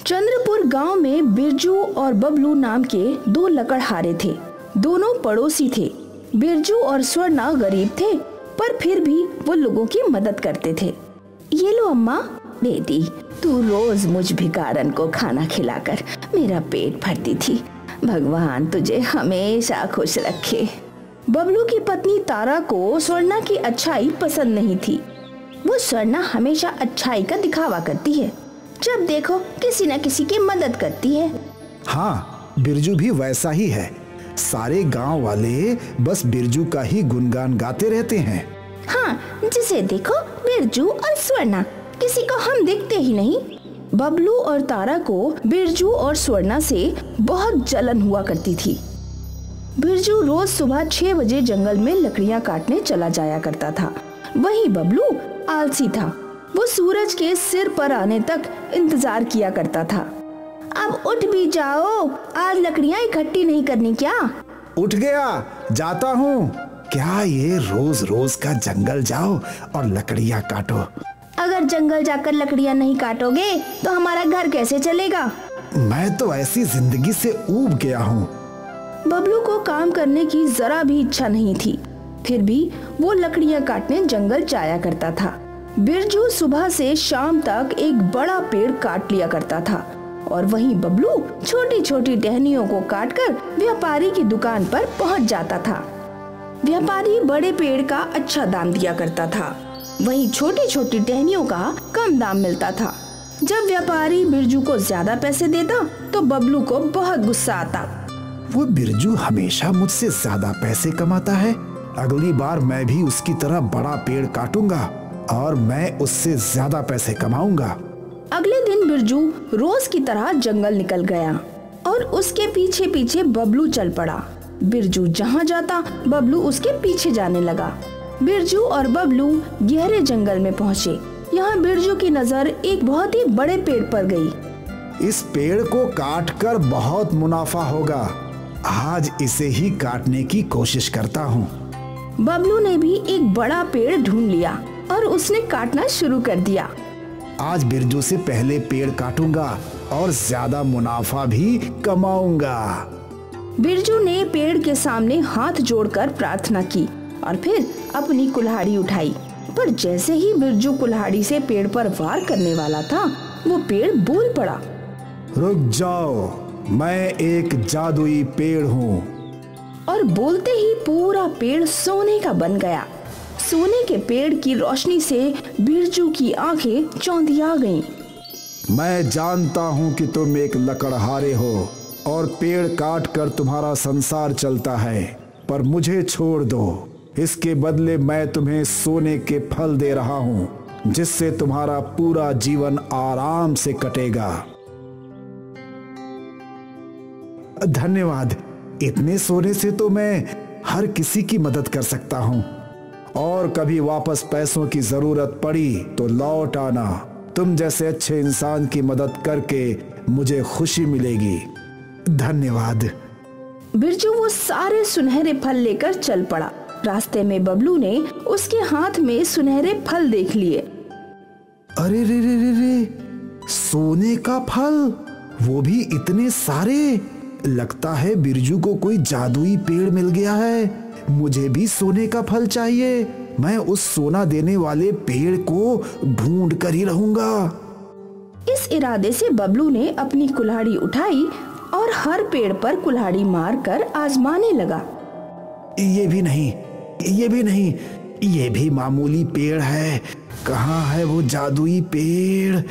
चंद्रपुर गांव में बिरजू और बबलू नाम के दो लकड़हारे थे। दोनों पड़ोसी थे। बिरजू और स्वर्णा गरीब थे, पर फिर भी वो लोगों की मदद करते थे। ये लो अम्मा। बेटी, तू रोज मुझ भिखारन को खाना खिलाकर मेरा पेट भरती थी। भगवान तुझे हमेशा खुश रखे। बबलू की पत्नी तारा को स्वर्णा की अच्छाई पसंद नहीं थी। वो स्वर्णा हमेशा अच्छाई का दिखावा करती है, जब देखो किसी न किसी की मदद करती है। हाँ, बिरजू भी वैसा ही है। सारे गांव वाले बस बिरजू का ही गुणगान गाते रहते हैं। हाँ, जिसे देखो बिरजू और स्वर्णा, किसी को हम देखते ही नहीं। बबलू और तारा को बिरजू और स्वर्णा से बहुत जलन हुआ करती थी। बिरजू रोज सुबह 6 बजे जंगल में लकड़ियां काटने चला जाया करता था। वहीं बबलू आलसी था। वो सूरज के सिर पर आने तक इंतजार किया करता था। अब उठ भी जाओ, आज लकड़ियां इकट्ठी नहीं करनी क्या? उठ गया, जाता हूँ। क्या ये रोज रोज का जंगल जाओ और लकड़ियाँ काटो? अगर जंगल जाकर लकड़ियाँ नहीं काटोगे तो हमारा घर कैसे चलेगा? मैं तो ऐसी जिंदगी से ऊब गया हूँ। बबलू को काम करने की जरा भी इच्छा नहीं थी, फिर भी वो लकड़ियाँ काटने जंगल जाया करता था। बिरजू सुबह से शाम तक एक बड़ा पेड़ काट लिया करता था और वहीं बबलू छोटी छोटी टहनियों को काटकर व्यापारी की दुकान पर पहुंच जाता था। व्यापारी बड़े पेड़ का अच्छा दाम दिया करता था, वहीं छोटी छोटी टहनियों का कम दाम मिलता था। जब व्यापारी बिरजू को ज्यादा पैसे देता तो बबलू को बहुत गुस्सा आता। वो बिरजू हमेशा मुझसे ज्यादा पैसे कमाता है। अगली बार मैं भी उसकी तरह बड़ा पेड़ काटूंगा और मैं उससे ज्यादा पैसे कमाऊंगा। अगले दिन बिरजू रोज की तरह जंगल निकल गया और उसके पीछे पीछे बबलू चल पड़ा। बिरजू जहाँ जाता बबलू उसके पीछे जाने लगा। बिरजू और बबलू गहरे जंगल में पहुँचे। यहाँ बिरजू की नजर एक बहुत ही बड़े पेड़ पर गई। इस पेड़ को काटकर बहुत मुनाफा होगा। आज इसे ही काटने की कोशिश करता हूँ। बबलू ने भी एक बड़ा पेड़ ढूंढ लिया और उसने काटना शुरू कर दिया। आज बिरजू से पहले पेड़ काटूंगा और ज्यादा मुनाफा भी कमाऊंगा। बिरजू ने पेड़ के सामने हाथ जोड़कर प्रार्थना की और फिर अपनी कुल्हाड़ी उठाई। पर जैसे ही बिरजू कुल्हाड़ी से पेड़ पर वार करने वाला था, वो पेड़ बोल पड़ा। रुक जाओ, मैं एक जादुई पेड़ हूँ। और बोलते ही पूरा पेड़ सोने का बन गया। सोने के पेड़ की रोशनी से बिरजू की आंखें चौंधिया गईं। मैं जानता हूँ कि तुम एक लकड़हारे हो और पेड़ काट कर तुम्हारा संसार चलता है, पर मुझे छोड़ दो। इसके बदले मैं तुम्हें सोने के फल दे रहा हूँ, जिससे तुम्हारा पूरा जीवन आराम से कटेगा। धन्यवाद। इतने सोने से तो मैं हर किसी की मदद कर सकता हूँ, और कभी वापस पैसों की जरूरत पड़ी तो लौट आना। तुम जैसे अच्छे इंसान की मदद करके मुझे खुशी मिलेगी। धन्यवाद। बिरजू वो सारे सुनहरे फल लेकर चल पड़ा। रास्ते में बबलू ने उसके हाथ में सुनहरे फल देख लिए। अरे रे रे रे रे, सोने का फल, वो भी इतने सारे। लगता है बिरजू को कोई जादुई पेड़ मिल गया है। मुझे भी सोने का फल चाहिए। मैं उस सोना देने वाले पेड़ को ढूंढ कर ही रहूंगा। इस इरादे से बबलू ने अपनी कुल्हाड़ी उठाई और हर पेड़ पर कुल्हाड़ी मारकर आजमाने लगा। ये भी नहीं, ये भी नहीं, ये भी मामूली पेड़ है। कहाँ है वो जादुई पेड़?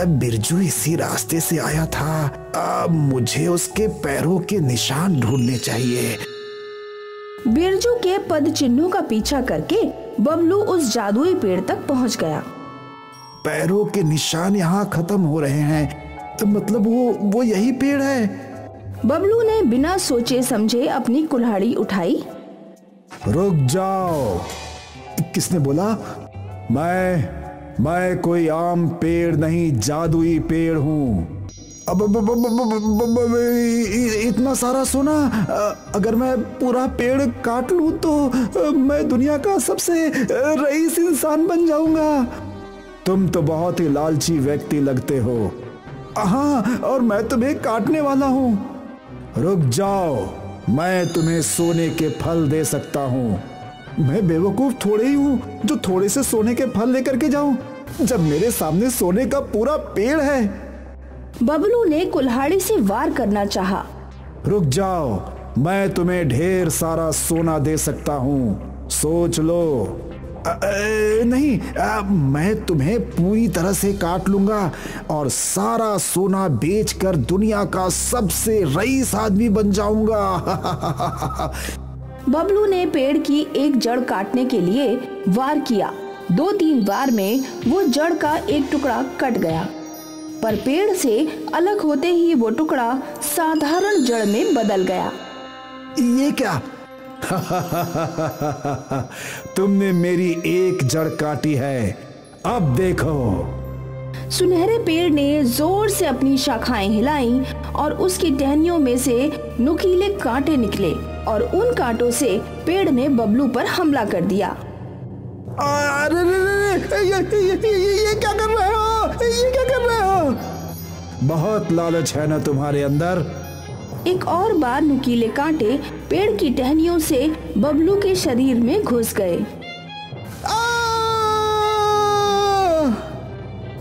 बिरजू इसी रास्ते से आया था। अब मुझे उसके पैरों के निशान ढूंढने चाहिए। बिरजू के पद चिन्हों का पीछा करके बबलू उस जादुई पेड़ तक पहुंच गया। पैरों के निशान यहाँ खत्म हो रहे हैं, तो मतलब वो यही पेड़ है। बबलू ने बिना सोचे समझे अपनी कुल्हाड़ी उठाई। रुक जाओ। किसने बोला? मैं कोई आम पेड़ नहीं, जादुई पेड़ हूँ। अब इतना सारा सोना, अगर मैं पूरा पेड़ काट लूं तो मैं दुनिया का सबसे रईस इंसान बन जाऊंगा। तुम तो बहुत ही लालची व्यक्ति लगते हो। हाँ, और मैं तुम्हें काटने वाला हूँ। रुक जाओ, मैं तुम्हें सोने के फल दे सकता हूँ। मैं बेवकूफ थोड़े ही हूँ जो थोड़े से सोने के फल लेकर के जाऊं, जब मेरे सामने सोने का पूरा पेड़ है। बबलू ने कुल्हाड़ी से वार करना चाहा। रुक जाओ, मैं तुम्हें ढेर सारा सोना दे सकता हूँ, सोच लो। नहीं, मैं तुम्हें पूरी तरह से काट लूंगा और सारा सोना बेचकर दुनिया का सबसे रईस आदमी बन जाऊंगा। बबलू ने पेड़ की एक जड़ काटने के लिए वार किया। 2-3 वार में वो जड़ का एक टुकड़ा कट गया, पर पेड़ से अलग होते ही वो टुकड़ा साधारण जड़ में बदल गया। ये क्या? तुमने मेरी एक जड़ काटी है, अब देखो। सुनहरे पेड़ ने जोर से अपनी शाखाएं हिलाईं और उसकी टहनियों में से नुकीले कांटे निकले और उन कांटों से पेड़ ने बबलू पर हमला कर दिया। अरे ये क्या कर रहे हो? ये क्या कर रहे हो? बहुत लालच है ना तुम्हारे अंदर। एक और बार नुकीले कांटे पेड़ की टहनियों से बबलू के शरीर में घुस गए।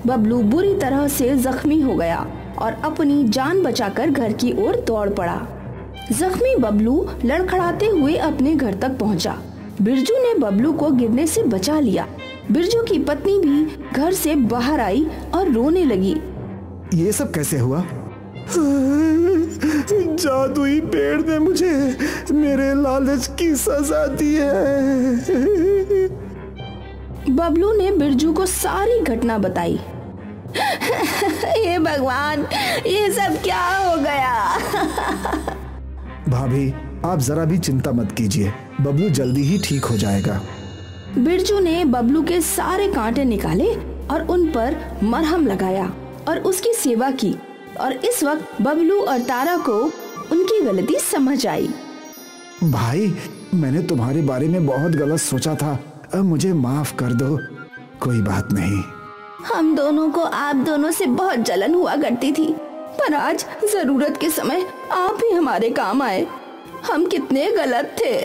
बबलू बुरी तरह से जख्मी हो गया और अपनी जान बचाकर घर की ओर दौड़ पड़ा। जख्मी बबलू लड़खड़ाते हुए अपने घर तक पहुंचा। बिरजू ने बबलू को गिरने से बचा लिया। बिरजू की पत्नी भी घर से बाहर आई और रोने लगी। ये सब कैसे हुआ? जादुई पेड़ ने मुझे मेरे लालच की सजा दी है। बबलू ने बिरजू को सारी घटना बताई। हे भगवान, ये सब क्या हो गया? भाभी, आप जरा भी चिंता मत कीजिए, बबलू जल्दी ही ठीक हो जाएगा। बिरजू ने बबलू के सारे कांटे निकाले और उन पर मरहम लगाया और उसकी सेवा की। और इस वक्त बबलू और तारा को उनकी गलती समझ आई। भाई, मैंने तुम्हारे बारे में बहुत गलत सोचा था, अब मुझे माफ कर दो। कोई बात नहीं। हम दोनों को आप दोनों से बहुत जलन हुआ करती थी, पर आज जरूरत के समय आप ही हमारे काम आए। हम कितने गलत थे।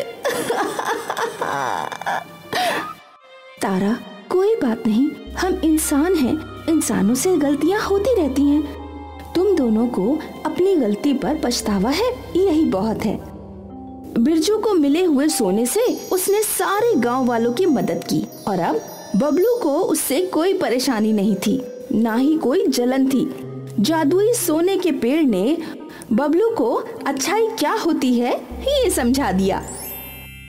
तारा, कोई बात नहीं, हम इंसान हैं, इंसानों से गलतियां होती रहती हैं। तुम दोनों को अपनी गलती पर पछतावा है, यही बहुत है। बिरजू को मिले हुए सोने से उसने सारे गांव वालों की मदद की और अब बबलू को उससे कोई परेशानी नहीं थी, ना ही कोई जलन थी। जादुई सोने के पेड़ ने बबलू को अच्छाई क्या होती है ये समझा दिया।